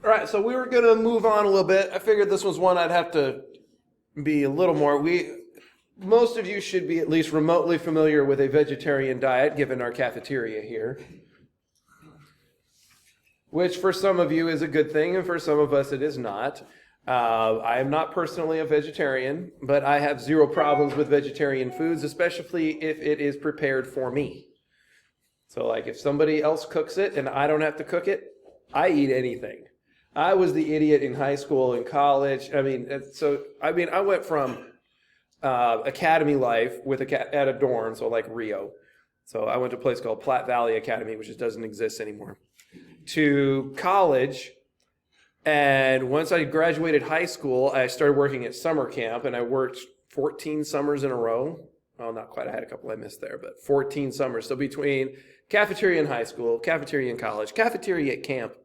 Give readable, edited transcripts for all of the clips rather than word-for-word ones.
All right, so we were going to move on a little bit. I figured this was one I'd have to be a little more. Most of you should be at least remotely familiar with a vegetarian diet, given our cafeteria here, which for some of you is a good thing, and for some of us it is not. I am not personally a vegetarian, but I have zero problems with vegetarian foods, especially if it is prepared for me. So like if somebody else cooks it and I don't have to cook it, I eat anything. I was the idiot in high school and college. I went from academy life at a dorm, so like Rio. So I went to a place called Platte Valley Academy, which just doesn't exist anymore, to college. And once I graduated high school, I started working at summer camp, and I worked 14 summers in a row. Well, not quite. I had a couple I missed there, but 14 summers. So between cafeteria in high school, cafeteria in college, cafeteria at camp,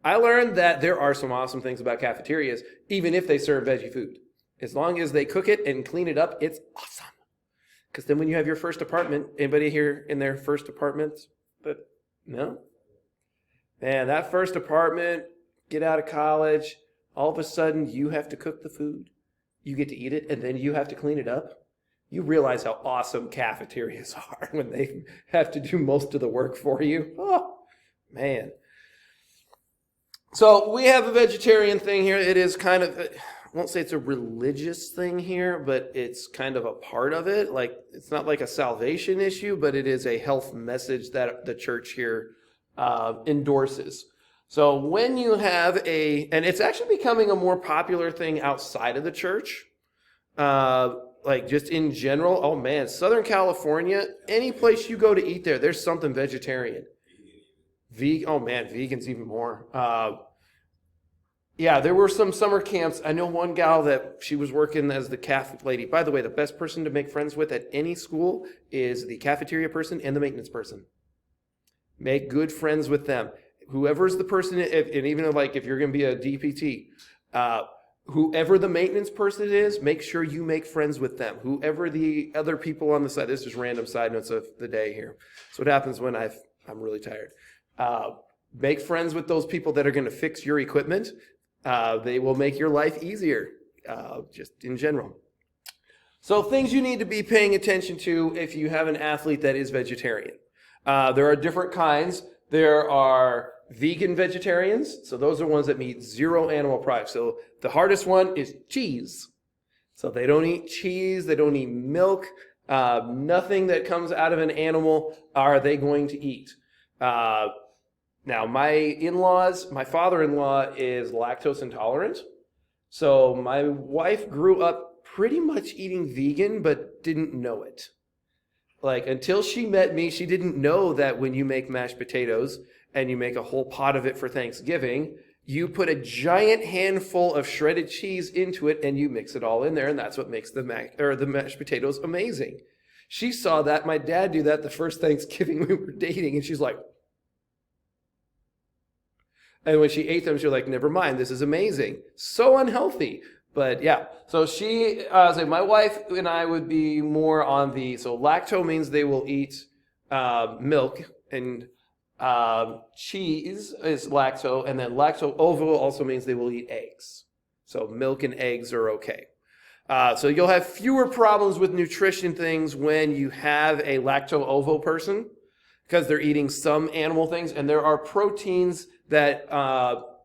I learned that there are some awesome things about cafeterias, even if they serve veggie food. As long as they cook it and clean it up, it's awesome. Because then when you have your first apartment, anybody here in their first apartment? But no? Man, that first apartment, get out of college, all of a sudden you have to cook the food. You get to eat it, and then you have to clean it up. You realize how awesome cafeterias are when they have to do most of the work for you. Oh, man. So we have a vegetarian thing here. It is kind of, I won't say it's a religious thing here, but it's kind of a part of it. Like, it's not like a salvation issue, but it is a health message that the church here endorses. So when you have and it's actually becoming a more popular thing outside of the church, like just in general. Oh man, Southern California, any place you go to eat there's something vegetarian. Oh man, vegans even more. Yeah, there were some summer camps. I know one gal that she was working as the caf lady. By the way, the best person to make friends with at any school is the cafeteria person and the maintenance person. Make good friends with them. Whoever's the person, and even like if you're going to be a DPT, whoever the maintenance person is, make sure you make friends with them. Whoever the other people on the side, this is random side notes of the day here. So what happens when I'm really tired. Make friends with those people that are going to fix your equipment. They will make your life easier, just in general. So things you need to be paying attention to if you have an athlete that is vegetarian. There are different kinds. There are vegan vegetarians. So those are ones that eat zero animal products. So the hardest one is cheese. So they don't eat cheese. They don't eat milk. Nothing that comes out of an animal are they going to eat. Now, my father-in-law is lactose intolerant. So my wife grew up pretty much eating vegan, but didn't know it. Like, until she met me, she didn't know that when you make mashed potatoes and you make a whole pot of it for Thanksgiving, you put a giant handful of shredded cheese into it and you mix it all in there, and that's what makes the mashed potatoes amazing. She saw that, my dad do that the first Thanksgiving we were dating, and she's like, and when she ate them, she was like, never mind, this is amazing. So unhealthy. But yeah, so my wife and I would be more on so lacto means they will eat milk, and cheese is lacto, and then lacto-ovo also means they will eat eggs. So milk and eggs are okay. So you'll have fewer problems with nutrition things when you have a lacto-ovo person, because they're eating some animal things, and there are proteins that,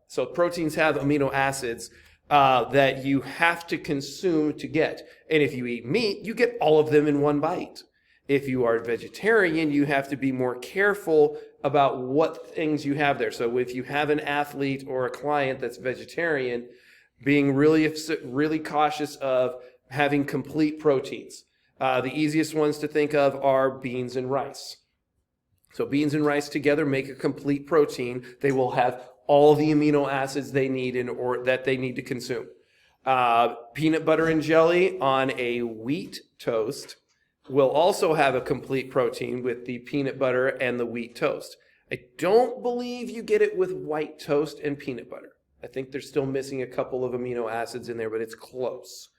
so proteins have amino acids that you have to consume to get. And if you eat meat, you get all of them in one bite. If you are vegetarian, you have to be more careful about what things you have there. So if you have an athlete or a client that's vegetarian, being really cautious of having complete proteins. The easiest ones to think of are beans and rice. So beans and rice together make a complete protein. They will have all the amino acids they need that they need to consume. Peanut butter and jelly on a wheat toast will also have a complete protein with the peanut butter and the wheat toast. I don't believe you get it with white toast and peanut butter. I think they're still missing a couple of amino acids in there, but it's close.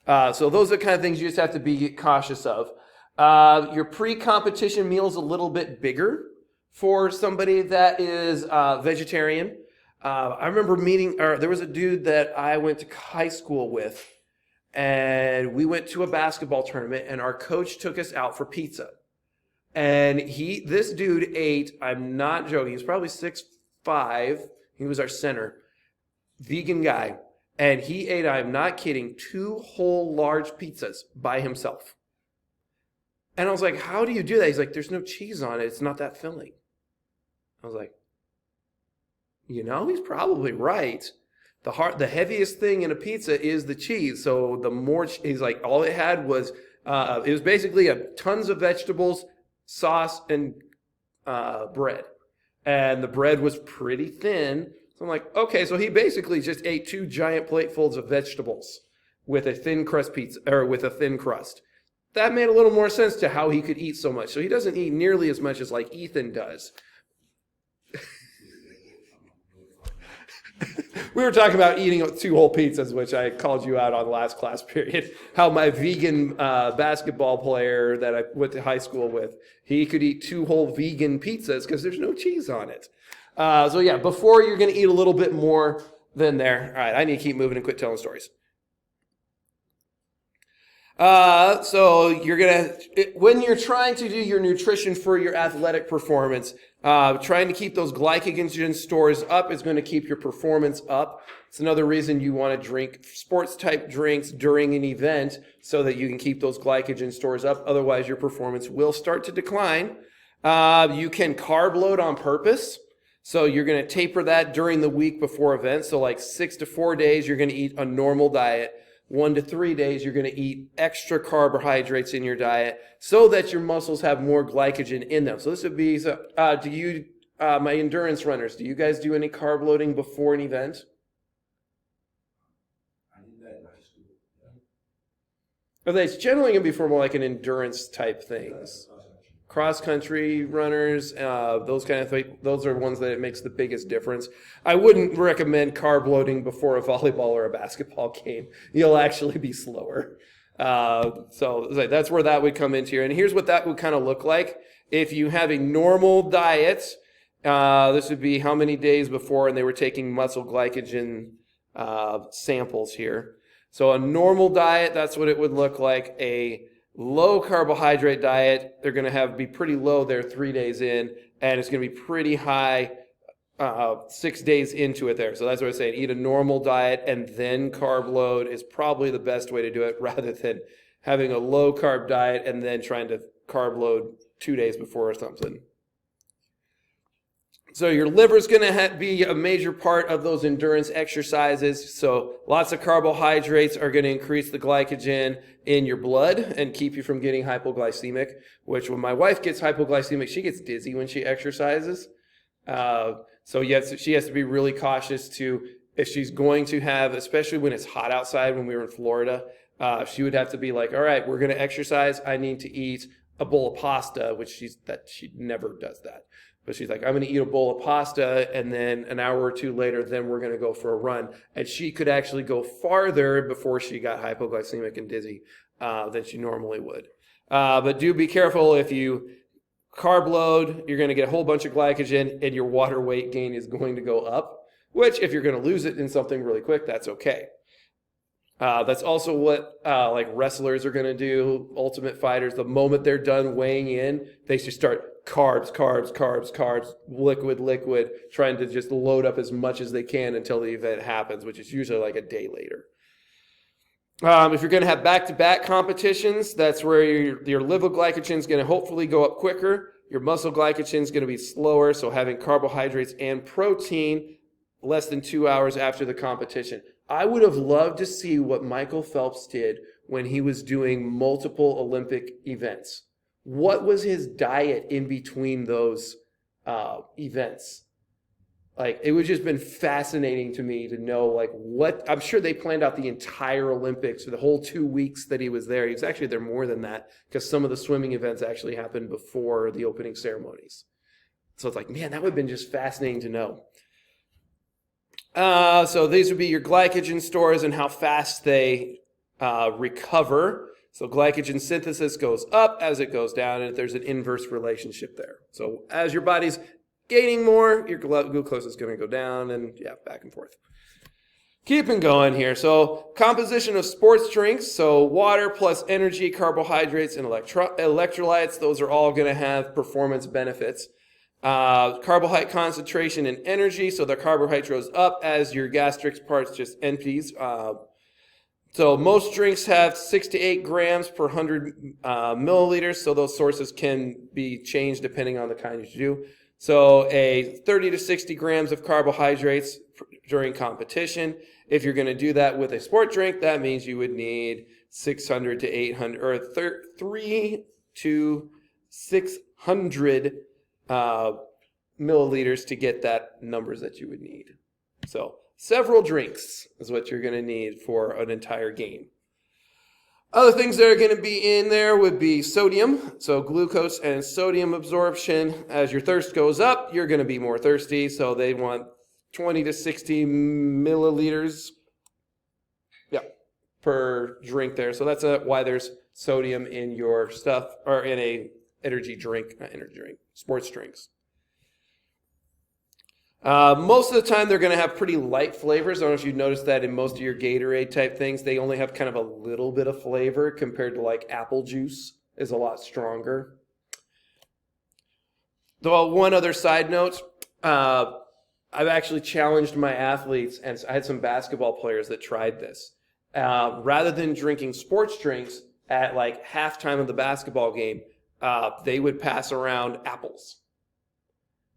So those are the kind of things you just have to be cautious of. Your pre-competition meal is a little bit bigger for somebody that is vegetarian. I remember there was a dude that I went to high school with, and we went to a basketball tournament, and our coach took us out for pizza. And this dude ate, I'm not joking, he was probably 6'5". He was our center, vegan guy. And he ate, I'm not kidding, 2 whole large pizzas by himself. And I was like, how do you do that? He's like, there's no cheese on it. It's not that filling. I was like, he's probably right. The heaviest thing in a pizza is the cheese. So the more, he's like, all it had was, it was basically tons of vegetables, sauce, and bread. And the bread was pretty thin. So I'm like, okay, so he basically just ate 2 giant platefuls of vegetables with a thin crust pizza, or with a thin crust. That made a little more sense to how he could eat so much. So he doesn't eat nearly as much as like Ethan does. We were talking about eating 2 whole pizzas, which I called you out on last class period. How my vegan basketball player that I went to high school with, he could eat 2 whole vegan pizzas because there's no cheese on it. So yeah, before you're going to eat a little bit more than there. All right, I need to keep moving and quit telling stories. So when you're trying to do your nutrition for your athletic performance, trying to keep those glycogen stores up is going to keep your performance up. It's another reason you want to drink sports type drinks during an event so that you can keep those glycogen stores up. Otherwise, your performance will start to decline. You can carb load on purpose. So you're going to taper that during the week before events. So like 6 to 4 days, you're going to eat a normal diet. 1 to 3 days, you're going to eat extra carbohydrates in your diet so that your muscles have more glycogen in them. So this would be, my endurance runners, do you guys do any carb loading before an event? I did that in high school. Yeah. Okay, it's generally going to be for more like an endurance type things. Cross-country runners, those kind of things, those are ones that it makes the biggest difference. I wouldn't recommend carb loading before a volleyball or a basketball game. You'll actually be slower. So that's where that would come into here. And here's what that would kind of look like. If you have a normal diet, this would be how many days before, and they were taking muscle glycogen samples here. So a normal diet, that's what it would look like. A low carbohydrate diet, they're going to be pretty low there 3 days in, and it's going to be pretty high 6 days into it there. So that's what I'm saying. Eat a normal diet and then carb load is probably the best way to do it rather than having a low carb diet and then trying to carb load 2 days before or something. So your liver is going to be a major part of those endurance exercises. So lots of carbohydrates are going to increase the glycogen in your blood and keep you from getting hypoglycemic, which when my wife gets hypoglycemic, she gets dizzy when she exercises. So yes, she has to be really cautious if she's going to have, especially when it's hot outside when we were in Florida, she would have to be like, all right, we're going to exercise. I need to eat a bowl of pasta, which she never does that. But she's like, I'm going to eat a bowl of pasta, and then an hour or 2 later, then we're going to go for a run. And she could actually go farther before she got hypoglycemic and dizzy than she normally would. But do be careful. If you carb load, you're going to get a whole bunch of glycogen, and your water weight gain is going to go up, which if you're going to lose it in something really quick, that's okay. That's also what like wrestlers are going to do, ultimate fighters. The moment they're done weighing in, they should start carbs, liquid, trying to just load up as much as they can until the event happens, which is usually like a day later. If you're going to have back-to-back competitions, that's where your liver glycogen is going to hopefully go up quicker. Your muscle glycogen is going to be slower, so having carbohydrates and protein less than 2 hours after the competition. I would have loved to see what Michael Phelps did when he was doing multiple Olympic events. What was his diet in between those events? Like, it would just been fascinating to me to know, like, I'm sure they planned out the entire Olympics for the whole 2 weeks that he was there. He was actually there more than that because some of the swimming events actually happened before the opening ceremonies. So it's like, man, that would have been just fascinating to know. So these would be your glycogen stores and how fast they recover. So glycogen synthesis goes up as it goes down, and there's an inverse relationship there. So as your body's gaining more, your glucose is going to go down, and yeah, back and forth. Keeping going here. So composition of sports drinks. So water plus energy, carbohydrates, and electrolytes. Those are all going to have performance benefits. Carbohydrate concentration and energy. So the carbohydrate goes up as your gastric parts just empties. So most drinks have 6 to 8 grams per 100 milliliters. So those sources can be changed depending on the kind you do. So a 30 to 60 grams of carbohydrates during competition. If you're going to do that with a sport drink, that means you would need 600 to 800 or 3 to 600 milliliters to get that numbers that you would need. So several drinks is what you're going to need for an entire game. Other things that are going to be in there would be sodium, so glucose and sodium absorption. As your thirst goes up, you're going to be more thirsty, so they want 20 to 60 milliliters per drink there. So that's why there's sodium in your stuff, or in a sports drinks. Most of the time, they're going to have pretty light flavors. I don't know if you've noticed that in most of your Gatorade type things, they only have kind of a little bit of flavor compared to like apple juice is a lot stronger. Though one other side note, I've actually challenged my athletes, and I had some basketball players that tried this. Rather than drinking sports drinks at like halftime of the basketball game, they would pass around apples,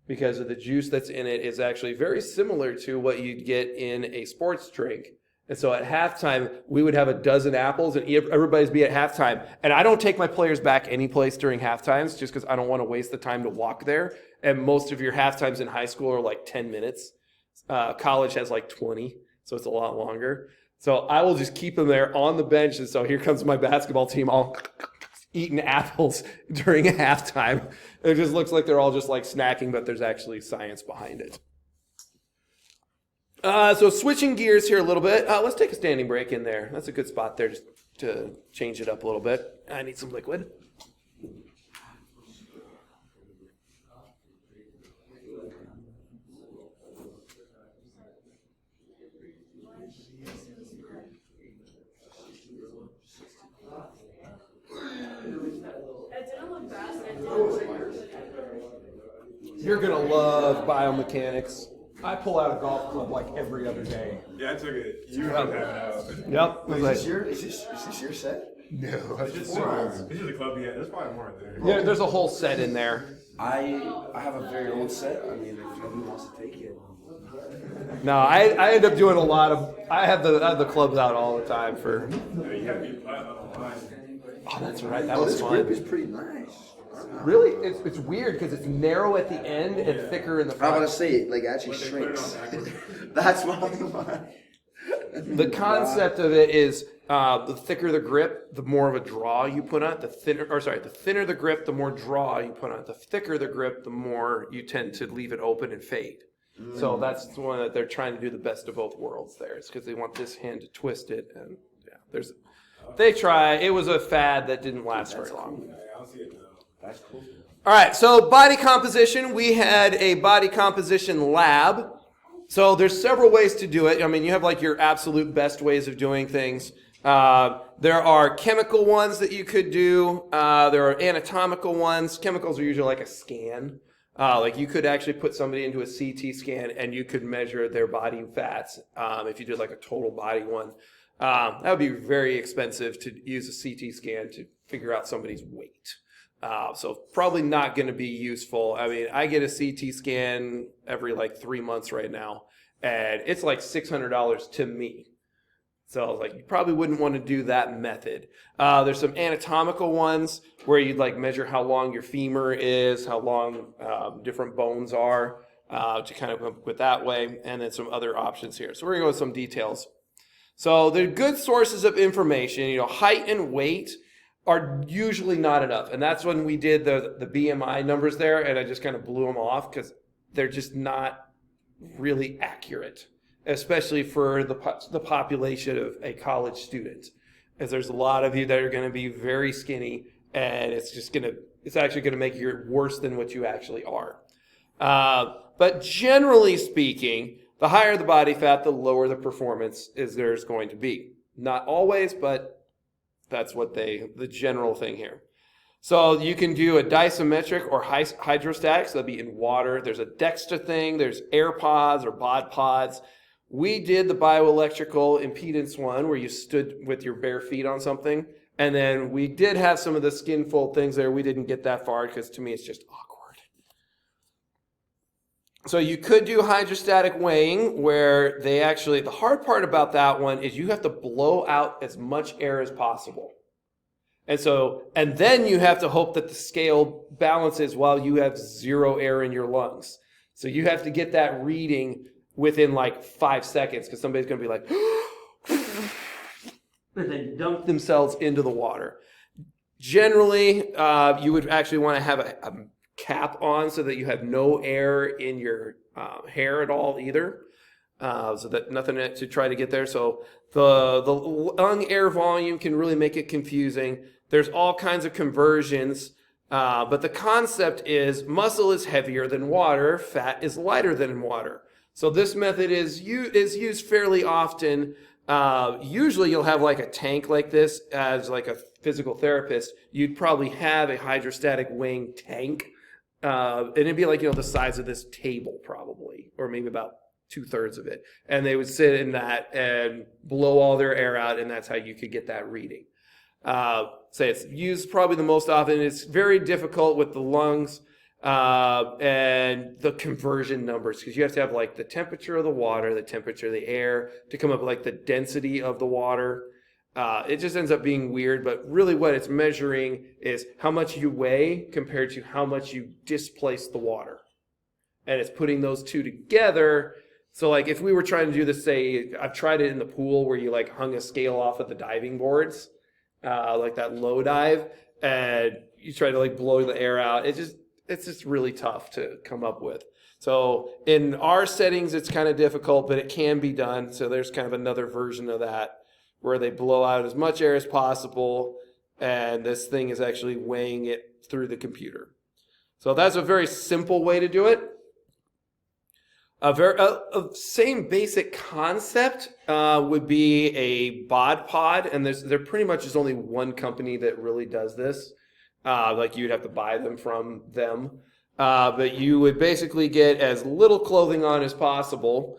because of the juice that's in it is actually very similar to what you'd get in a sports drink. And so at halftime, we would have a dozen apples, and everybody's be at halftime. And I don't take my players back any place during halftimes just because I don't want to waste the time to walk there. And most of your halftimes in high school are like 10 minutes. College has like 20, so it's a lot longer. So I will just keep them there on the bench. And so here comes my basketball team all eating apples during halftime. It just looks like they're all just like snacking, but there's actually science behind it. So switching gears here a little bit. Let's take a standing break in there. That's a good spot there just to change it up a little bit. I need some liquid. You're going to love biomechanics. I pull out a golf club like every other day. Yeah, I took it. You don't have it out. Yep. Wait, is this your set? No. This is the club you had. There's probably more in there. Yeah, there's a whole set in there. I have a very old set. I mean, if nobody wants to take it. No, I end up doing a lot of. I have the clubs out all the time for. Yeah, you gotta be platinum on mine. Oh, that's right. That was this fun. grip is pretty nice. Really, it's weird because it's narrow at the end and thicker in the I'm front. gonna say it like actually shrinks. That's what I'm about. The concept of it is the thicker the grip, the more of a draw you put on it. The thinner the grip, the more draw you put on it. The thicker the grip, the more you tend to leave it open and fade. So that's the one that they're trying to do the best of both worlds there. It's because they want this hand to twist it, and yeah, they try. It was a fad that didn't last very long. I'll see it now. That's cool. All right, so body composition. We had a body composition lab. So there's several ways to do it. I mean, you have like your absolute best ways of doing things. There are chemical ones that you could do. There are anatomical ones. Chemicals are usually like a scan. Like you could actually put somebody into a CT scan and you could measure their body fats if you did like a total body one. That would be very expensive to use a CT scan to figure out somebody's weight. So probably not going to be useful. I mean, I get a CT scan every like 3 months right now, and it's like $600 to me. So like you probably wouldn't want to do that method. There's some anatomical ones where you'd like measure how long your femur is, how long different bones are, to kind of come up with that way, and then some other options here. So we're going to go with some details. So the good sources of information, height and weight are usually not enough. And that's when we did the BMI numbers there, and I just kind of blew them off because they're just not really accurate, especially for the population of a college student. As there's a lot of you that are going to be very skinny, and it's actually going to make you worse than what you actually are. But generally speaking, the higher the body fat, the lower the performance there's going to be. Not always, but that's what the general thing here. So you can do a disometric or hydrostatic, so that'd be in water. There's a DEXA thing, there's air pods or bod pods. We did the bioelectrical impedance one where you stood with your bare feet on something. And then we did have some of the skin fold things there. We didn't get that far because to me it's just awkward. So you could do hydrostatic weighing where the hard part about that one is you have to blow out as much air as possible. And then you have to hope that the scale balances while you have zero air in your lungs. So you have to get that reading within like 5 seconds because somebody's going to be like, and then dunk themselves into the water. Generally, you would actually want to have a cap on so that you have no air in your hair at all either. So that nothing to try to get there. So the lung air volume can really make it confusing. There's all kinds of conversions, but the concept is muscle is heavier than water, fat is lighter than water. So this method is used fairly often. Usually you'll have like a tank like this as like a physical therapist. You'd probably have a hydrostatic weighing tank, and it'd be like the size of this table probably, or maybe about 2/3 of it. And they would sit in that and blow all their air out, and that's how you could get that reading. Say it's used probably the most often. It's very difficult with the lungs and the conversion numbers because you have to have like the temperature of the water, the temperature of the air to come up with like the density of the water. It just ends up being weird, but really what it's measuring is how much you weigh compared to how much you displace the water. And it's putting those two together. So like if we were trying to do this, say, I've tried it in the pool where you like hung a scale off of the diving boards, like that low dive, and you try to like blow the air out. It's just really tough to come up with. So in our settings, it's kind of difficult, but it can be done. So there's kind of another version of that where they blow out as much air as possible, and this thing is actually weighing it through the computer. So that's a very simple way to do it. Same basic concept would be a bod pod, and there pretty much is only one company that really does this. Like you'd have to buy them from them, but you would basically get as little clothing on as possible.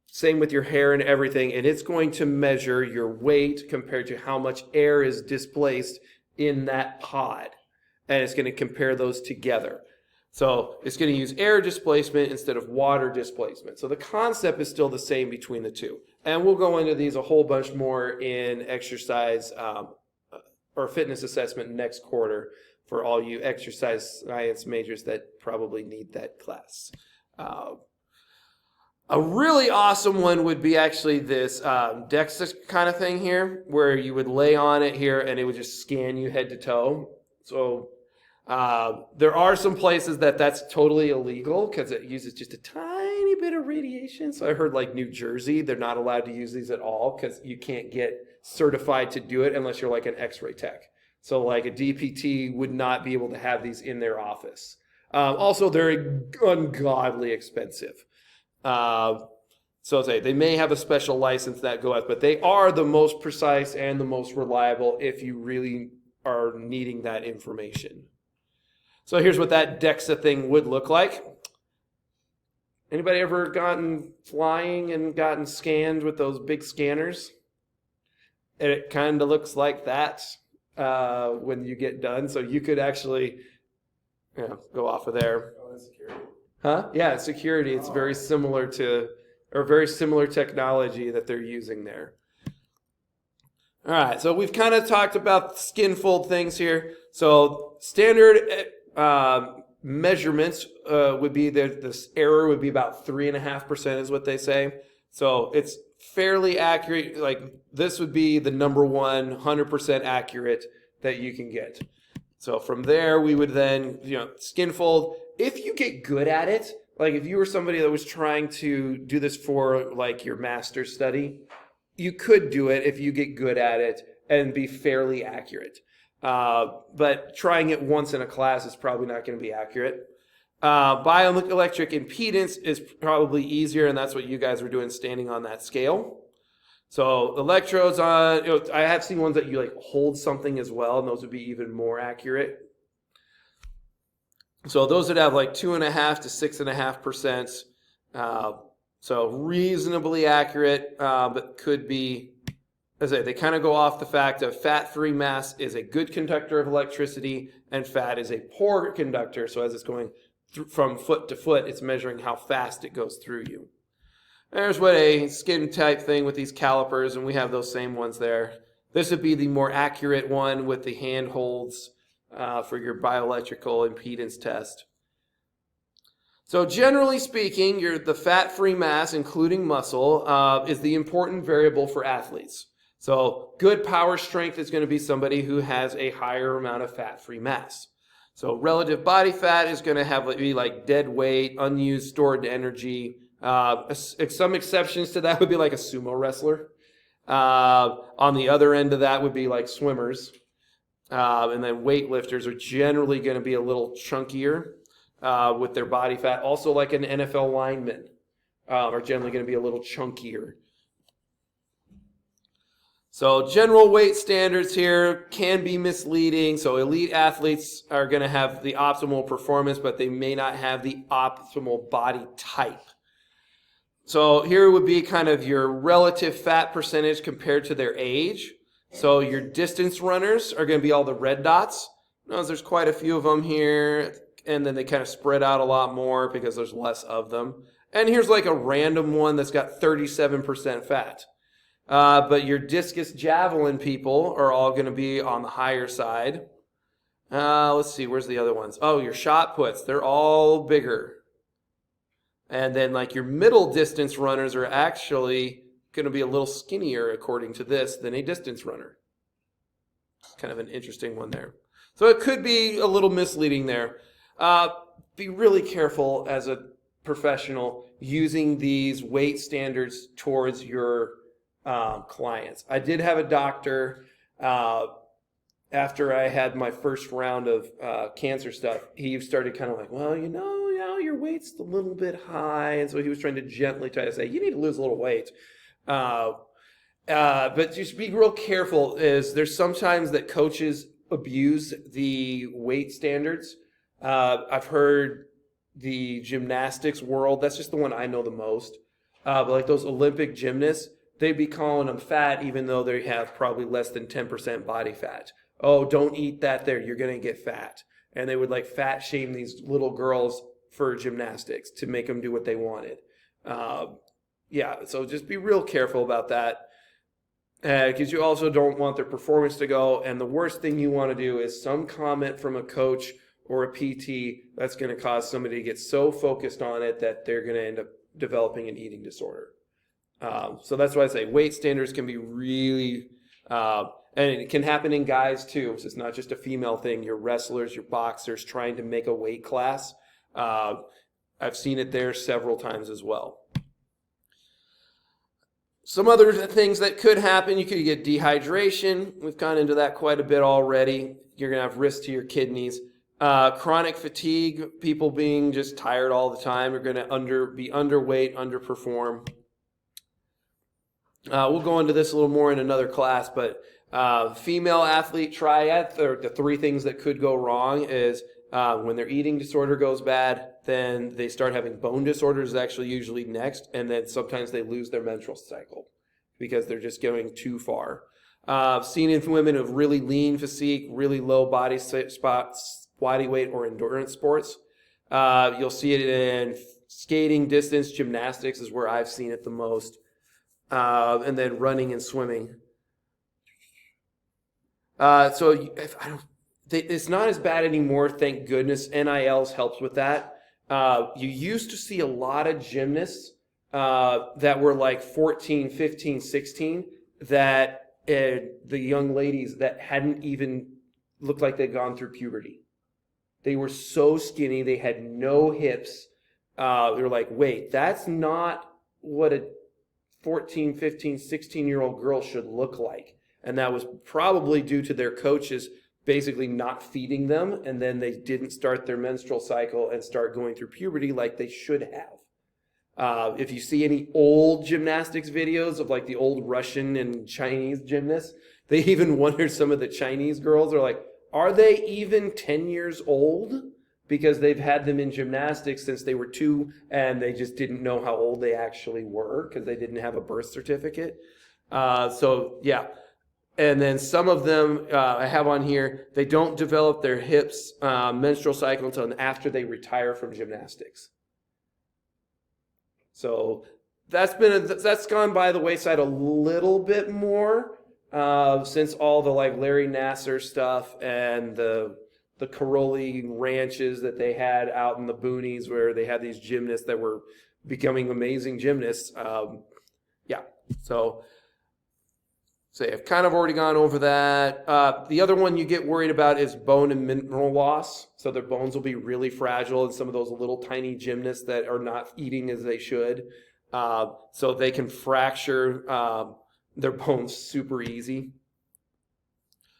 Same with your hair and everything, and it's going to measure your weight compared to how much air is displaced in that pod, and it's going to compare those together. So it's going to use air displacement instead of water displacement. So the concept is still the same between the two. And we'll go into these a whole bunch more in exercise or fitness assessment next quarter for all you exercise science majors that probably need that class. A really awesome one would be actually this DEXA kind of thing here, where you would lay on it here and it would just scan you head to toe. So there are some places that's totally illegal because it uses just a tiny bit of radiation. So I heard like New Jersey, they're not allowed to use these at all because you can't get certified to do it unless you're like an x-ray tech. So like a DPT would not be able to have these in their office. Also, they're ungodly expensive. So they may have a special license that go out, but they are the most precise and the most reliable if you really are needing that information. So here's what that DEXA thing would look like. Anybody ever gotten flying and gotten scanned with those big scanners? And it kind of looks like that when you get done. So you could actually go off of there. Oh, that's security. Huh? Yeah, security. It's very similar technology that they're using there. All right, so we've kind of talked about skin fold things here. So standard measurements would be this error would be about 3.5% is what they say. So it's fairly accurate. Like this would be the number one 100% accurate that you can get. So from there, we would then, skin fold. If you get good at it, like if you were somebody that was trying to do this for like your master's study, you could do it if you get good at it and be fairly accurate. But trying it once in a class is probably not going to be accurate. Bioelectric impedance is probably easier, and that's what you guys were doing standing on that scale. So electrodes on, I have seen ones that you like hold something as well, and those would be even more accurate. So those would have like 2.5 to 6.5%. So reasonably accurate, but could be, as I say, they kind of go off the fact of fat-free mass is a good conductor of electricity, and fat is a poor conductor. So as it's going from foot to foot, it's measuring how fast it goes through you. There's what a skin type thing with these calipers, and we have those same ones there. This would be the more accurate one with the hand holds for your bioelectrical impedance test. So generally speaking, the fat-free mass, including muscle, is the important variable for athletes. So good power strength is going to be somebody who has a higher amount of fat-free mass. So relative body fat is going to be like dead weight, unused stored energy. Some exceptions to that would be like a sumo wrestler. On the other end of that would be like swimmers. And then weightlifters are generally going to be a little chunkier with their body fat. Also like an NFL lineman are generally going to be a little chunkier. So general weight standards here can be misleading. So elite athletes are going to have the optimal performance, but they may not have the optimal body type. So here would be kind of your relative fat percentage compared to their age. So your distance runners are going to be all the red dots. Notice there's quite a few of them here, and then they kind of spread out a lot more because there's less of them. And here's like a random one that's got 37% fat. But your discus javelin people are all going to be on the higher side. Let's see, where's the other ones? Oh, your shot puts, they're all bigger. And then like your middle distance runners are actually going to be a little skinnier, according to this, than a distance runner. Kind of an interesting one there. So it could be a little misleading there. Be really careful as a professional using these weight standards towards your clients. I did have a doctor, after I had my first round of cancer stuff, he started kind of like, well, your weight's a little bit high. And so he was trying to gently try to say, you need to lose a little weight. But just be real careful, is there's sometimes that coaches abuse the weight standards. I've heard the gymnastics world, that's just the one I know the most. But like those Olympic gymnasts, they'd be calling them fat even though they have probably less than 10% body fat. Oh, don't eat that there, you're going to get fat. And they would like fat shame these little girls for gymnastics to make them do what they wanted. So just be real careful about that, because you also don't want their performance to go. And the worst thing you want to do is some comment from a coach or a PT that's going to cause somebody to get so focused on it that they're going to end up developing an eating disorder. So that's why I say weight standards can be really, and it can happen in guys too. So it's not just a female thing. Your wrestlers, your boxers trying to make a weight class. I've seen it there several times as well. Some other things that could happen, you could get dehydration. We've gone into that quite a bit already. You're going to have risk to your kidneys. Chronic fatigue, people being just tired all the time, are going to be underweight, underperform. We'll go into this a little more in another class, but female athlete triad, the three things that could go wrong is when their eating disorder goes bad, then they start having bone disorders actually usually next, and then sometimes they lose their menstrual cycle because they're just going too far. Seen in women of really lean physique, really low body weight or endurance sports. You'll see it in skating, distance, gymnastics is where I've seen it the most. And then running and swimming. It's not as bad anymore, thank goodness. NILs helps with that. You used to see a lot of gymnasts that were like 14, 15, 16, that the young ladies that hadn't even looked like they'd gone through puberty. They were so skinny, they had no hips. They were like, wait, that's not what a 14, 15, 16-year-old girl should look like. And that was probably due to their coaches basically not feeding them, and then they didn't start their menstrual cycle and start going through puberty like they should have. If you see any old gymnastics videos of like the old Russian and Chinese gymnasts, they even wonder, some of the Chinese girls are like, are they even 10 years old? Because they've had them in gymnastics since they were 2, and they just didn't know how old they actually were because they didn't have a birth certificate. So yeah. And then some of them I have on here, they don't develop their hips menstrual cycle until after they retire from gymnastics. So that's gone by the wayside a little bit more since all the like Larry Nassar stuff and the Caroli ranches that they had out in the boonies, where they had these gymnasts that were becoming amazing gymnasts. Yeah, so I've kind of already gone over that. The other one you get worried about is bone and mineral loss. So their bones will be really fragile, and some of those little tiny gymnasts that are not eating as they should. So they can fracture their bones super easy.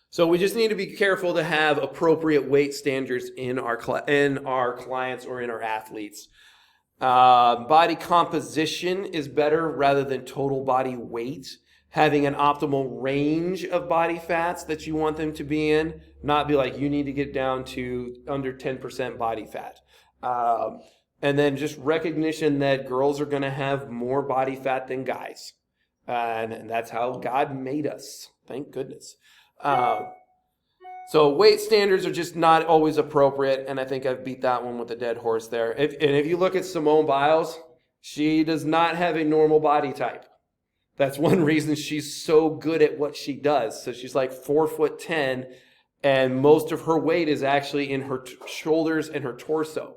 So we just need to be careful to have appropriate weight standards in our clients or in our athletes. Body composition is better rather than total body weight. Having an optimal range of body fats that you want them to be in, not be like, you need to get down to under 10% body fat. And then just recognition that girls are going to have more body fat than guys. And that's how God made us. Thank goodness. So weight standards are just not always appropriate, and I think I've beat that one with a dead horse there. If you look at Simone Biles, she does not have a normal body type. That's one reason she's so good at what she does. So she's like 4'10", and most of her weight is actually in her shoulders and her torso.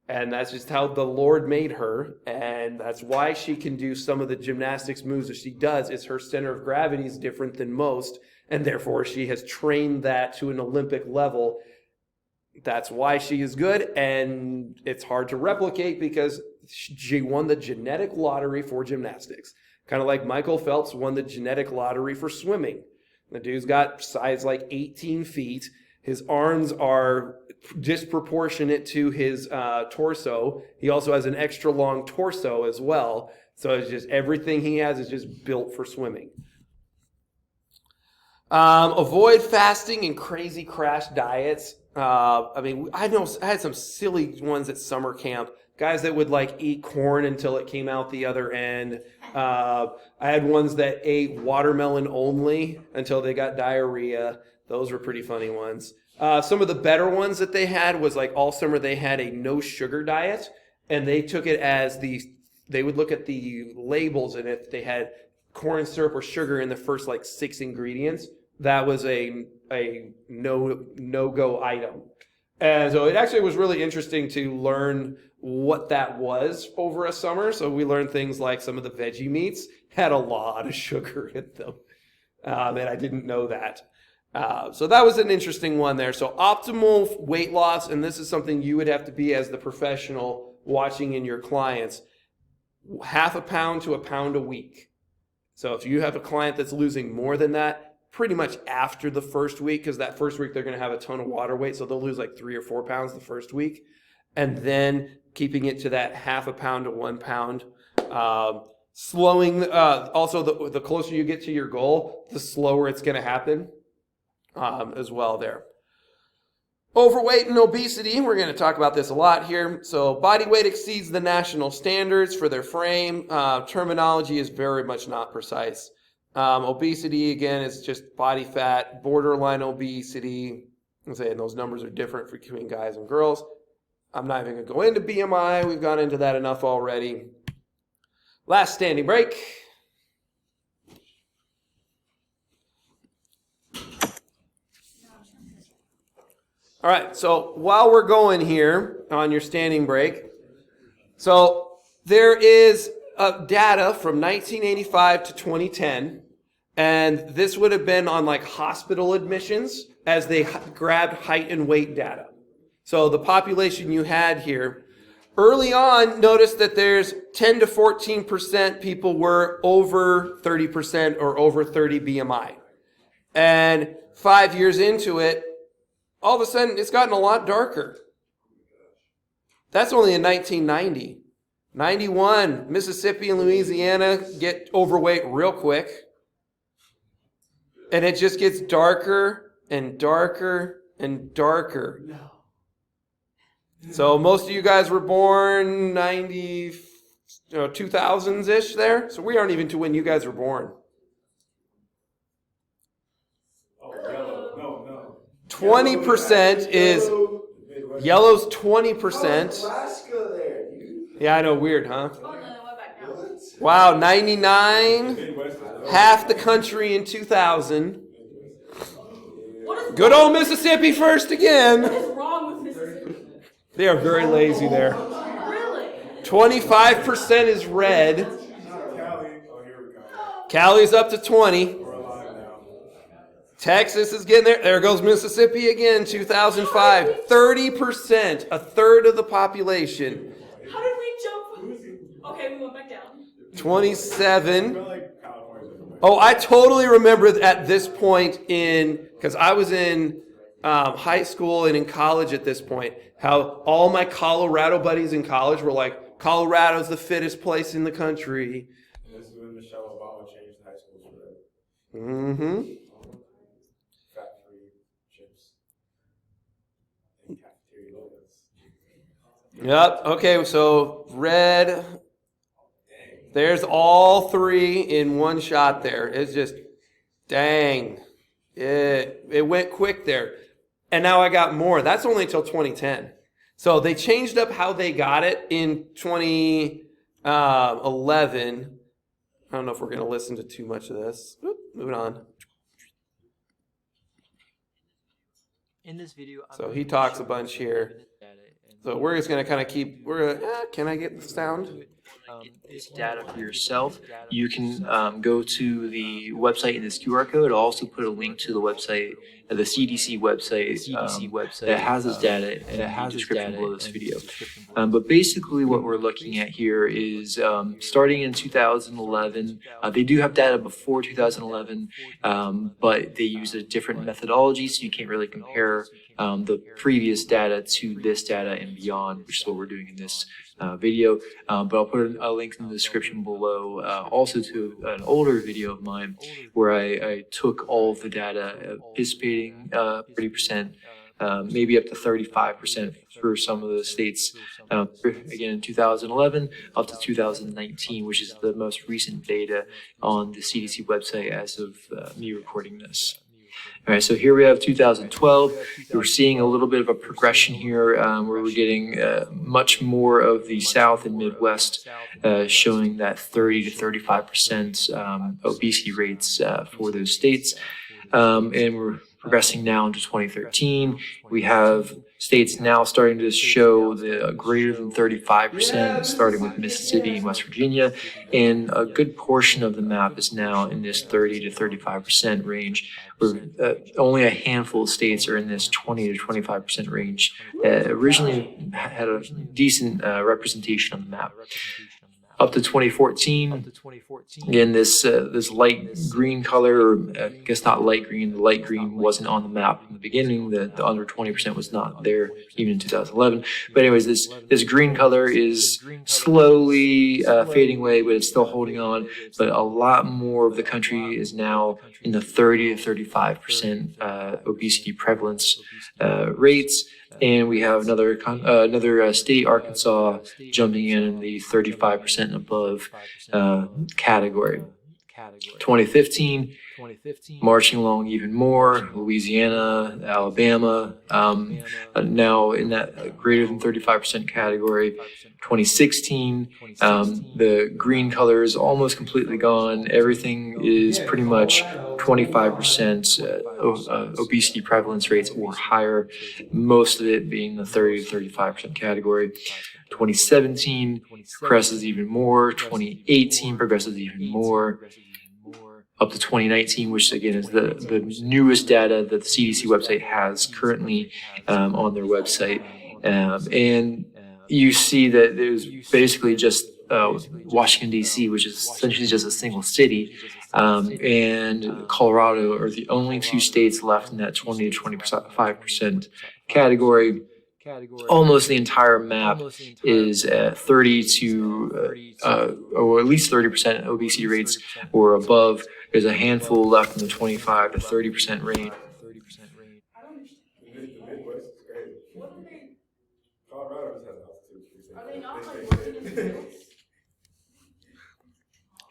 And that's just how the Lord made her, and that's why she can do some of the gymnastics moves that she does. Is her center of gravity is different than most, and therefore she has trained that to an Olympic level. That's why she is good, and it's hard to replicate because she won the genetic lottery for gymnastics. Kind of like Michael Phelps won the genetic lottery for swimming. The dude's got size like 18 feet. His arms are disproportionate to his torso. He also has an extra long torso as well. So it's just everything he has is just built for swimming. Avoid fasting and crazy crash diets. I had some silly ones at summer camp. Guys that would like eat corn until it came out the other end. I had ones that ate watermelon only until they got diarrhea. Those were pretty funny ones. Some of the better ones that they had was like all summer they had a no sugar diet, and they took it as they would look at the labels, and if they had corn syrup or sugar in the first like 6 ingredients, that was a no-go item. And so it actually was really interesting to learn what that was over a summer. So we learned things like some of the veggie meats had a lot of sugar in them. And I didn't know that. So that was an interesting one there. So optimal weight loss, and this is something you would have to be as the professional watching in your clients, 0.5 pound to 1 pound a week. So if you have a client that's losing more than that, pretty much after the first week, because that first week they're going to have a ton of water weight, so they'll lose like 3 or 4 pounds the first week, and then keeping it to that 0.5 pound to 1 pound. Slowing, also the closer you get to your goal, the slower it's going to happen as well there. Overweight and obesity, we're going to talk about this a lot here. So body weight exceeds the national standards for their frame. Terminology is very much not precise. Obesity, again, is just body fat. Borderline obesity, I'm saying those numbers are different between guys and girls. I'm not even going to go into BMI. We've gone into that enough already. Last standing break. All right, so while we're going here on your standing break, so there is data from 1985 to 2010, and this would have been on like hospital admissions as they grabbed height and weight data. So the population you had here, early on, notice that there's 10 to 14% people were over 30% or over 30 BMI. And 5 years into it, all of a sudden it's gotten a lot darker. That's only in 1990. 91, Mississippi and Louisiana get overweight real quick. And it just gets darker and darker and darker. So most of you guys were born 2000s-ish there. So we aren't even to when you guys were born. Oh, yellow. No. 20% is, yellow's 20%. Alaska there, dude. Yeah, I know, weird, huh? Oh, no, they went back down. What? Wow, 99, Midwest is half the country in 2000. What is Good old Mississippi first again. What is wrong with Mississippi? They are very lazy there. Really? 25% is red. Cali. Oh, here we go. Cali's up to 20. We're alive now. Texas is getting there. There goes Mississippi again, 2005. 30%, a third of the population. How did we jump? Okay, we went back down. 27. I feel like California's Oh, I totally remember at this point because I was in high school and in college at this point, how all my Colorado buddies in college were like, Colorado's the fittest place in the country. This is when Michelle Obama changed high schools for Mm-hmm. fat-free chips and cafeteria logos. Yep. Okay, so red. There's all three in one shot there. It's just, dang. It went quick there. And now I got more. That's only until 2010. So they changed up how they got it in 2011. I don't know if we're going to listen to too much of this. Oop, moving on. In this video, So he talks a bunch here. So we're just going to kind of keep, can I get the sound? This data for yourself. You can go to the website in this QR code. I'll also put a link to the website, the CDC website, that has this data and it has description below this video. But basically what we're looking at here is starting in 2011, they do have data before 2011, but they use a different methodology, so you can't really compare the previous data to this data and beyond, which is what we're doing in this video. But I'll put a link in the description below also to an older video of mine where I took all of the data, anticipating 30%, maybe up to 35% for some of the states, again in 2011 up to 2019, which is the most recent data on the CDC website as of me recording this. All right, so here we have 2012. We're seeing a little bit of a progression here where we're getting much more of the South and Midwest showing that 30 to 35% obesity rates for those states. And we're progressing now into 2013. We have states now starting to show the greater than 35%, starting with Mississippi and West Virginia. And a good portion of the map is now in this 30 to 35% range, where only a handful of states are in this 20 to 25% range. Originally had a decent representation on the map. Up to 2014, again, this light green color, or I guess not light green, the light green wasn't on the map in the beginning, the under 20% was not there even in 2011. But anyways, this green color is slowly fading away, but it's still holding on. But a lot more of the country is now in the 30 to 35% obesity prevalence rates. And we have another state, Arkansas, jumping in the 35% and above category. 2015, marching along even more, Louisiana, Alabama, now in that greater than 35% category. 2016, the green color is almost completely gone. Everything is pretty much 25% obesity prevalence rates or higher, most of it being the 30 to 35% category. 2017 progresses even more. 2018 progresses even more. Up to 2019, which again is the newest data that the CDC website has currently on their website. And you see that there's basically just Washington, D.C., which is essentially just a single city, and Colorado are the only two states left in that 20 to 25% category. Almost the entire map is at 30 to, or at least 30% obesity rates or above. There's a handful left in the 25 to 30% range. I don't understand. The Midwest is crazy. What are they? Colorado just has altitude. Are they not like working in the fields?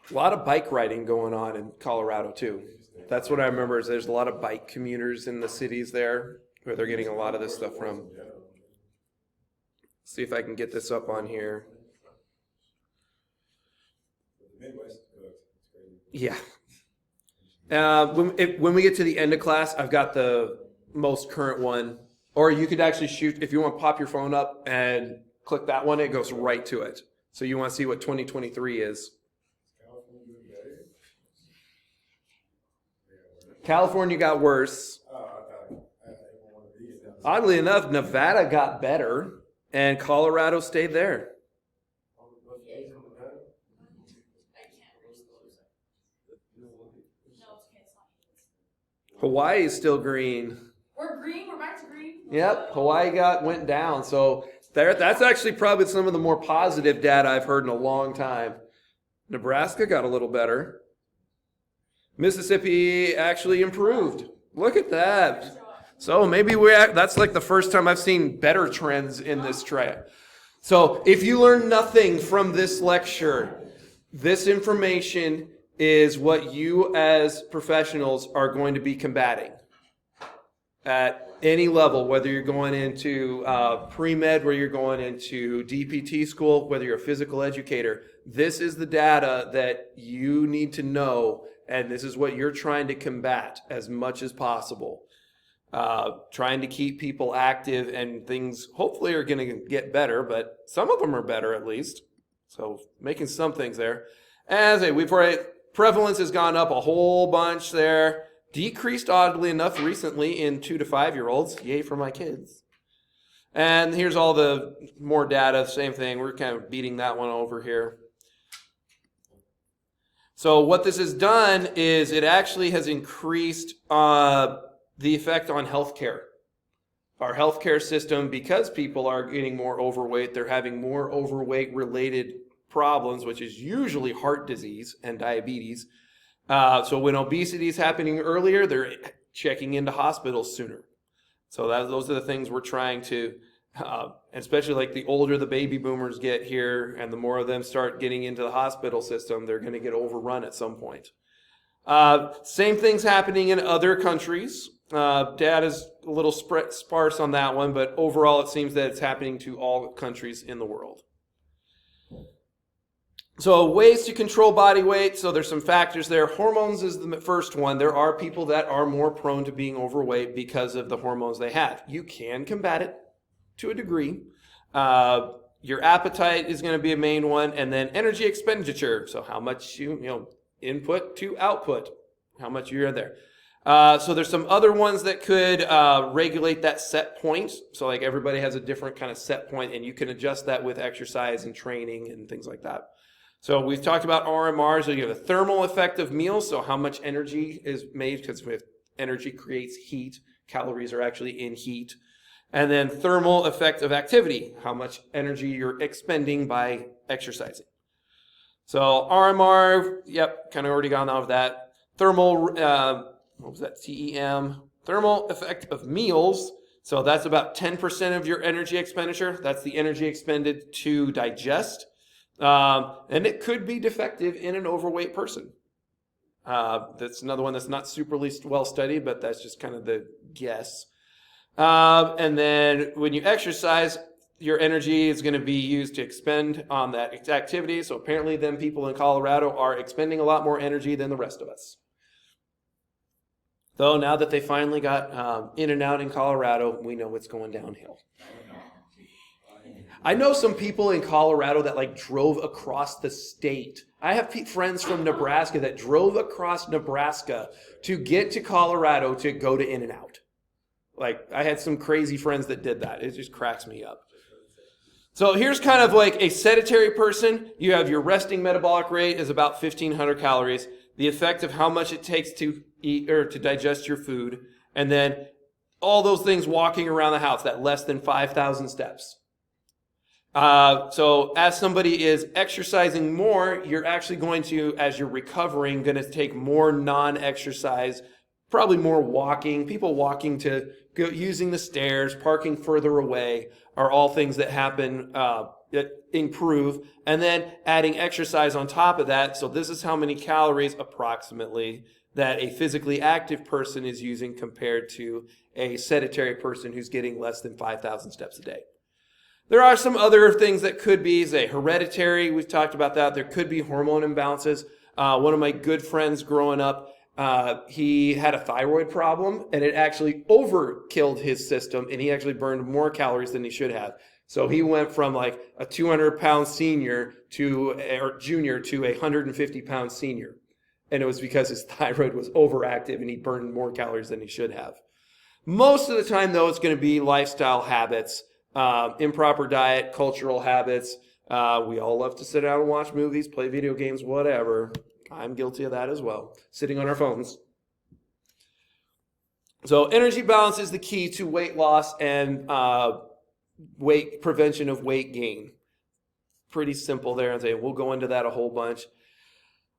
A lot of bike riding going on in Colorado too. That's what I remember. Is there's a lot of bike commuters in the cities there where they're getting a lot of this stuff from. See if I can get this up on here. The Midwest is crazy. Yeah. When we get to the end of class, I've got the most current one. Or you could actually shoot, if you want to pop your phone up and click that one, it goes right to it. So you want to see what 2023 is. California got worse. Oddly enough, Nevada got better. And Colorado stayed there. Hawaii is still green. We're green. We're back to green. Yep, Hawaii went down. So that's actually probably some of the more positive data I've heard in a long time. Nebraska got a little better. Mississippi actually improved. Look at that. So maybe that's like the first time I've seen better trends in this track. So if you learn nothing from this lecture, this information is what you as professionals are going to be combating at any level, whether you're going into pre-med, whether you're going into DPT school, whether you're a physical educator. This is the data that you need to know, and this is what you're trying to combat as much as possible. Trying to keep people active, and things hopefully are going to get better, but some of them are better at least. So making some things there. As we've already, prevalence has gone up a whole bunch there. Decreased oddly enough recently in 2 to 5 year olds. Yay for my kids. And here's all the more data, same thing. We're kind of beating that one over here. So what this has done is it actually has increased the effect on healthcare. Our healthcare system, because people are getting more overweight, they're having more overweight related problems, which is usually heart disease and diabetes. So when obesity is happening earlier, they're checking into hospitals sooner. So those are the things we're trying to, especially like the older the baby boomers get here and the more of them start getting into the hospital system, they're going to get overrun at some point. Same things happening in other countries. Data's a little sparse on that one, but overall it seems that it's happening to all countries in the world. So ways to control body weight. So there's some factors there. Hormones is the first one. There are people that are more prone to being overweight because of the hormones they have. You can combat it to a degree. Your appetite is going to be a main one, and then energy expenditure. So how much you input to output, how much you're there. So there's some other ones that could regulate that set point. So like everybody has a different kind of set point, and you can adjust that with exercise and training and things like that. So we've talked about RMR. So you have the thermal effect of meals. So how much energy is made, because energy creates heat. Calories are actually in heat. And then thermal effect of activity, how much energy you're expending by exercising. So RMR, yep, kind of already gone off that. Thermal, what was that, TEM? Thermal effect of meals. So that's about 10% of your energy expenditure. That's the energy expended to digest. And it could be defective in an overweight person. That's another one that's not super well studied, but that's just kind of the guess. And then when you exercise, your energy is going to be used to expend on that activity. So apparently then people in Colorado are expending a lot more energy than the rest of us. Though now that they finally got in and out in Colorado, we know it's going downhill. I know some people in Colorado that drove across the state. I have friends from Nebraska that drove across Nebraska to get to Colorado to go to In and Out. I had some crazy friends that did that. It just cracks me up. So here's kind of like a sedentary person. You have your resting metabolic rate is about 1,500 calories. The effect of how much it takes to eat or to digest your food. And then all those things walking around the house, that less than 5,000 steps. So as somebody is exercising more, you're actually going to, as you're recovering, going to take more non-exercise, probably more walking. People walking to go, using the stairs, parking further away are all things that happen, that improve. And then adding exercise on top of that. So this is how many calories approximately that a physically active person is using compared to a sedentary person who's getting less than 5,000 steps a day. There are some other things that could be, say, hereditary. We've talked about that. There could be hormone imbalances. One of my good friends growing up, he had a thyroid problem, and it actually overkilled his system, and he actually burned more calories than he should have. So he went from like a 200-pound senior or junior to a 150-pound senior. And it was because his thyroid was overactive, and he burned more calories than he should have. Most of the time, though, it's going to be lifestyle habits. Improper diet, cultural habits. We all love to sit down and watch movies, play video games, whatever. I'm guilty of that as well. Sitting on our phones. So energy balance is the key to weight loss and prevention of weight gain. Pretty simple there. And we'll go into that a whole bunch.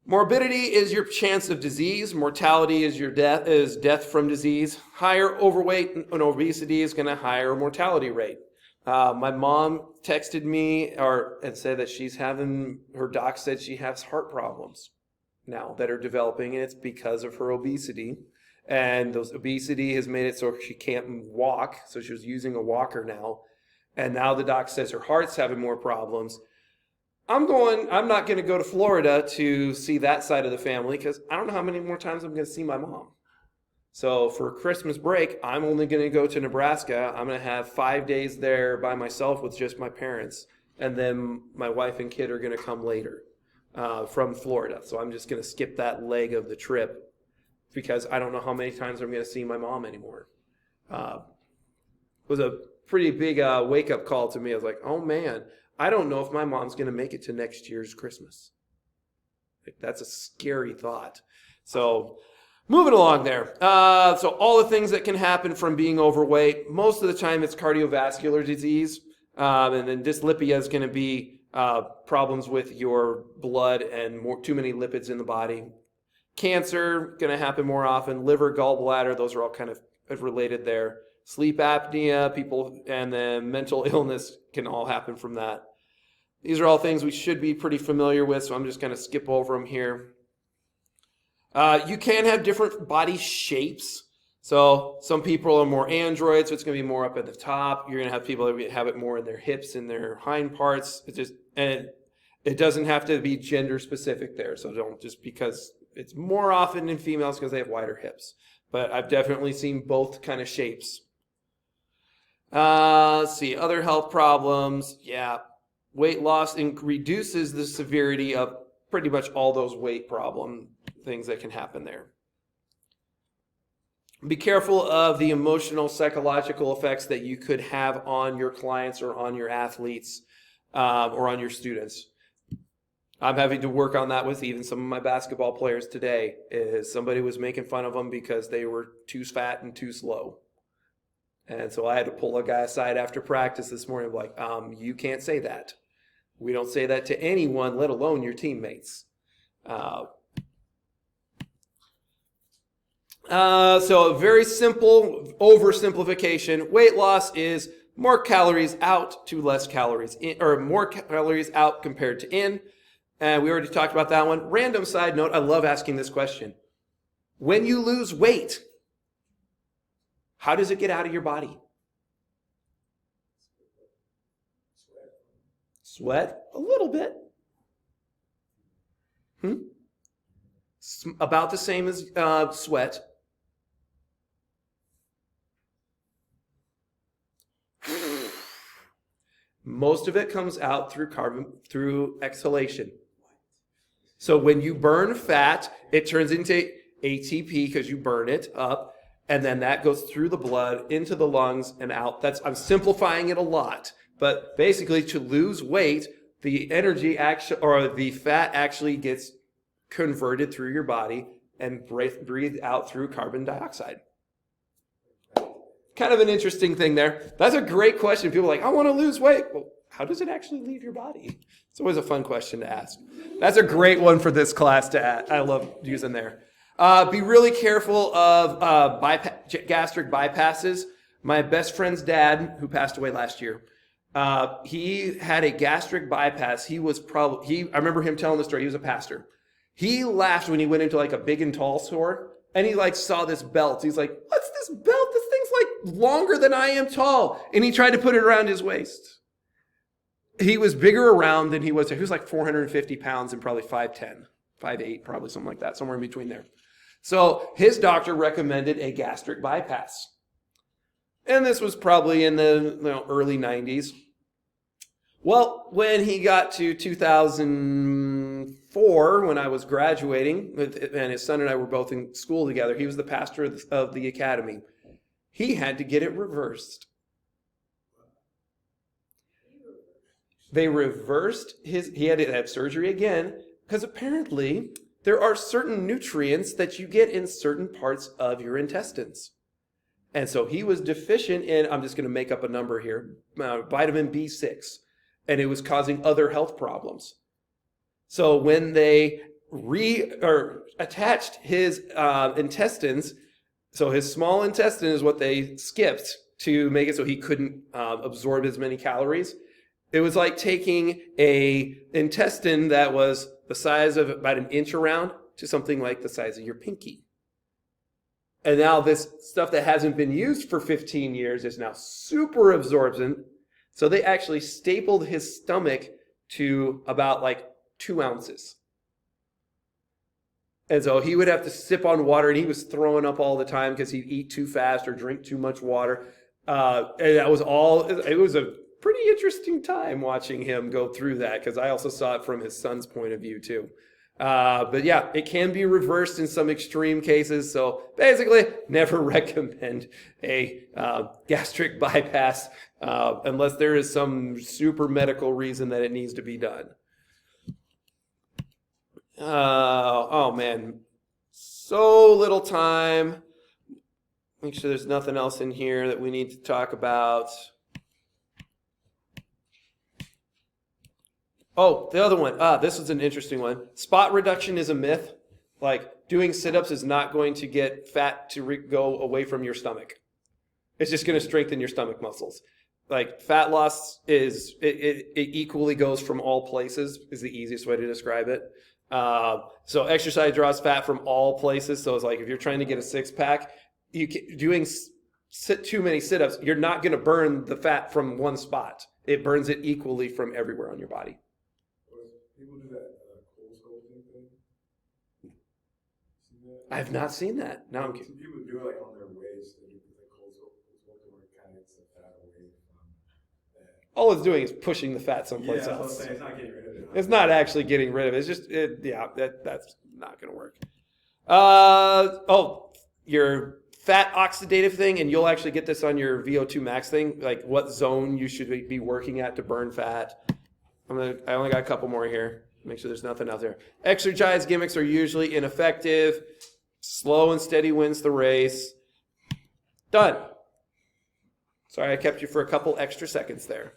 Morbidity is your chance of disease. Mortality is your death from disease. Higher overweight and obesity is going to higher mortality rate. My mom texted me and said that her doc said she has heart problems now that are developing, and it's because of her obesity. And those obesity has made it so she can't walk, so she was using a walker now. And now the doc says her heart's having more problems. I'm not going to go to Florida to see that side of the family because I don't know how many more times I'm going to see my mom. So for Christmas break, I'm only going to go to Nebraska. I'm going to have 5 days there by myself with just my parents. And then my wife and kid are going to come later from Florida. So I'm just going to skip that leg of the trip because I don't know how many times I'm going to see my mom anymore. It was a pretty big wake-up call to me. I was like, oh man, I don't know if my mom's going to make it to next year's Christmas. That's a scary thought. So moving along there. So all the things that can happen from being overweight, most of the time it's cardiovascular disease. And then dyslipidemia is going to be problems with your blood and too many lipids in the body. Cancer, going to happen more often. Liver, gallbladder, those are all kind of related there. Sleep apnea, and then mental illness can all happen from that. These are all things we should be pretty familiar with, so I'm just going to skip over them here. You can have different body shapes. So some people are more android, so it's going to be more up at the top. You're going to have people that have it more in their hips and their hind parts. And it doesn't have to be gender specific there. So don't just because it's more often in females because they have wider hips. But I've definitely seen both kind of shapes. Let's see, other health problems. Yeah, weight loss reduces the severity of pretty much all those weight problem things that can happen there. Be careful of the emotional, psychological effects that you could have on your clients or on your athletes or on your students. I'm having to work on that with even some of my basketball players today. Somebody was making fun of them because they were too fat and too slow. And so I had to pull a guy aside after practice this morning, like, you can't say that. We don't say that to anyone, let alone your teammates. So a very simple oversimplification. Weight loss is more calories out to less calories in, or more calories out compared to in. And we already talked about that one. Random side note, I love asking this question. When you lose weight, how does it get out of your body? Sweat? A little bit. About the same as sweat. Most of it comes out through exhalation. So when you burn fat, it turns into ATP because you burn it up, and then that goes through the blood into the lungs and out. I'm simplifying it a lot, But basically, to lose weight, the energy or the fat actually gets converted through your body and breathed out through carbon dioxide. Kind of an interesting thing there. That's a great question. People are like, I want to lose weight. Well, how does it actually leave your body? It's always a fun question to ask. That's a great one for this class to add. I love using there. Be really careful of gastric bypasses. My best friend's dad, who passed away last year, he had a gastric bypass. I remember him telling the story. He was a pastor. He laughed when he went into like a big and tall store, and he like saw this belt. He's like, what's this belt? This thing's like longer than I am tall. And he tried to put it around his waist. He was bigger around than he was. He was like 450 pounds and probably 5'10", 5'8", probably something like that, somewhere in between there. So his doctor recommended a gastric bypass. And this was probably in the early 90s. Well, when he got to 2004, when I was graduating, and his son and I were both in school together, he was the pastor of the academy. He had to get it reversed. They reversed he had to have surgery again, because apparently there are certain nutrients that you get in certain parts of your intestines. And so he was deficient in, I'm just going to make up a number here, vitamin B6. And it was causing other health problems. So when they attached his intestines, so his small intestine is what they skipped to make it so he couldn't absorb as many calories. It was like taking a intestine that was the size of about an inch around to something like the size of your pinky. And now this stuff that hasn't been used for 15 years is now super absorbent. So they actually stapled his stomach to about like 2 ounces. And so he would have to sip on water, and he was throwing up all the time because he'd eat too fast or drink too much water. And that was all, it was a pretty interesting time watching him go through that, because I also saw it from his son's point of view too. But yeah, it can be reversed in some extreme cases. So basically, never recommend a gastric bypass unless there is some super medical reason that it needs to be done. Oh man, so little time. Make sure there's nothing else in here that we need to talk about. Oh, the other one. This is an interesting one. Spot reduction is a myth. Like, doing sit-ups is not going to get fat to go away from your stomach. It's just going to strengthen your stomach muscles. Like, fat loss is, it equally goes from all places, is the easiest way to describe it. So exercise draws fat from all places. So it's like, if you're trying to get a six-pack, doing too many sit-ups, you're not going to burn the fat from one spot. It burns it equally from everywhere on your body. People do that cold sculpting thing. I've not seen that. No, I'm kidding. Some people do it like on their waist. They do the cold sculpting where it kind of gets the fat away from that. All it's doing is pushing the fat someplace Yeah, else. it's not getting rid of it. It's not actually getting rid of it. It's just, that's not going to work. Your fat oxidative thing, and you'll actually get this on your VO2 max thing, like what zone you should be working at to burn fat. I only got a couple more here. Make sure there's nothing else there. Exercise gimmicks are usually ineffective. Slow and steady wins the race. Done. Sorry, I kept you for a couple extra seconds there.